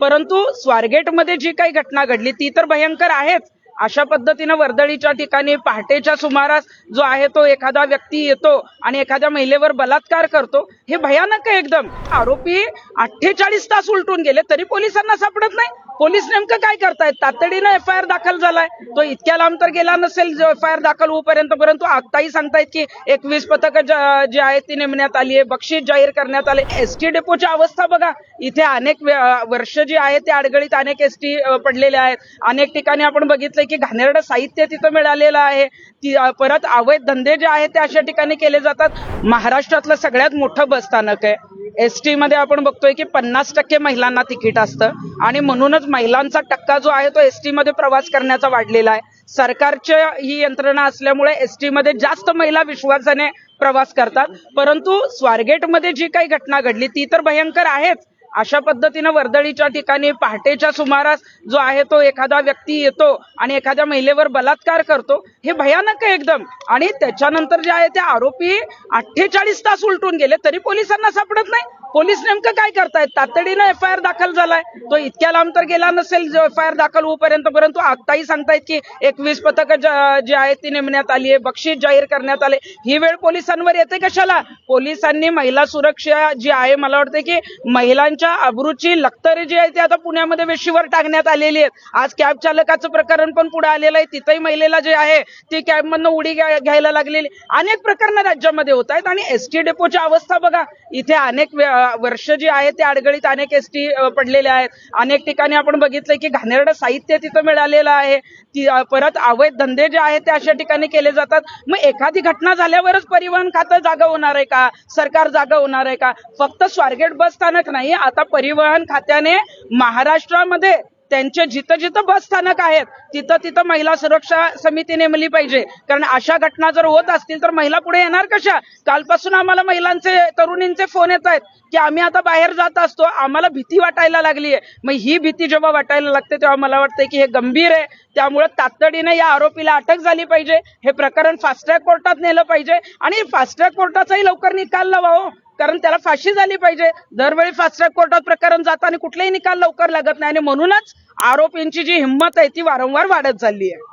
परंतु स्वारगेटमध्ये जी काही घटना घडली ती तर भयंकर आहेच। अशा पद्धतीनं वर्दळीच्या ठिकाणी पहाटेच्या सुमारास जो आहे तो एखादा व्यक्ती येतो आणि एखाद्या महिलेवर बलात्कार करतो, हे भयानक आहे एकदम। आरोपी 48 तास उलटून गेले तरी पोलिसांना सापडत नाही। पोलीस नेमकं काय करतायत? तातडीनं एफआयआर दाखल झालाय, तो इतक्या लांब तर गेला नसेल एफआयआर दाखल होऊपर्यंत, परंतु आताही सांगतायत की 21 पथकं जी आहेत ती नेमण्यात आली आहे, बक्षीस जाहीर करण्यात आले। एसटी डेपोची अवस्था बघा, इथे अनेक वर्ष जी आहे ते अडगळीत अनेक एसटी पडलेले आहेत। अनेक ठिकाणी आपण बघितलंय की घाणेरडं साहित्य तिथं मिळालेलं आहे। परत अवैध धंदे जे आहेत ते अशा ठिकाणी केले जातात। महाराष्ट्रातलं सगळ्यात मोठं बस स्थानक आहे। एसटी मध्ये आपण बघतोय की 50% महिलांना तिकीट असतं आणि म्हणूनच महिलांचा टक्का जो आहे तो एसटी मध्ये प्रवास करण्याचा वाढलेला आहे। सरकारच्या ही यंत्रणा असल्यामुळे एसटी मध्ये जास्त महिला विश्वासाने प्रवास करतात, परंतु स्वारगेटमध्ये जी काही घटना घडली ती तर भयंकर आहेच। अशा पद्धतीनं वर्दळीच्या ठिकाणी पहाटेच्या सुमारास जो आहे तो एखादा व्यक्ती येतो आणि एखाद्या महिलेवर बलात्कार करतो, हे भयानक आहे एकदम। आणि त्याच्यानंतर जे आहे ते आरोपी 48 तास उलटून गेले तरी पोलिसांना सापडत नाही। पोलीस नेमकं काय करतायत? तातडीनं एफआयआर दाखल झालाय, तो इतक्या लांब तर गेला नसेल एफआयआर दाखल होऊपर्यंत, परंतु आताही सांगतायत की 21 पथकं जी आहेत ती नेमण्यात आली आहे, बक्षीस जाहीर करण्यात आले। ही वेळ पोलिसांवर येते कशाला? पोलिसांनी महिला सुरक्षा जी आहे, मला वाटतं की महिलांच्या अब्रूची लक्तरे जी आहे ती आता पुण्यामध्ये वेशीवर टाकण्यात आलेली आहेत। आज कॅब चालकाचं प्रकरण पण पुढे आलेलं आहे, तिथेही महिलेला जे आहे ती कॅबमधनं उडी घ्यायला लागलेली। अनेक प्रकरणं राज्यामध्ये होत आहेत आणि एसटी डेपोची अवस्था बघा, इथे अनेक वर्ष जी आहे ते अडगळीत अनेक एसटी पडलेले आहेत। अनेक ठिकाणी आपण बघितलंय की घाणेरडं साहित्य तिथं मिळालेलं आहे। परत अवैध धंदे जे आहेत ते अशा ठिकाणी केले जातात। मग एखादी घटना झाल्यावरच परिवहन खातं जागा होणार आहे का? सरकार जागा होणार आहे का? फक्त स्वारगेट बस स्थानक नाही, आता परिवहन खात्याने महाराष्ट्रामध्ये त्यांचे जिथं जिथं बस स्थानक आहेत तिथं तिथं महिला सुरक्षा समिती नेमली पाहिजे। कारण अशा घटना जर होत असतील तर महिला पुढे येणार कशा? कालपासून आम्हाला महिलांचे, तरुणींचे फोन येत आहेत की आम्ही आता बाहेर जात असतो, आम्हाला भीती वाटायला लागली आहे। मग ही भीती जेव्हा वाटायला लागते तेव्हा मला वाटतंय की हे गंभीर आहे। त्यामुळे तातडीने या आरोपीला अटक झाली पाहिजे, हे प्रकरण फास्ट ट्रॅक कोर्टात नेलं पाहिजे आणि फास्ट ट्रॅक कोर्टाचाही लवकर निकाल लावा हो, कारण त्याला फाशी झाली पाहिजे। दरवेळी फास्ट ट्रॅक कोर्टात प्रकरण जातं आणि कुठलाही निकाल लवकर लागत नाही आणि म्हणूनच आरोपींची जी हिंमत आहे ती वारंवार वाढत चालली आहे।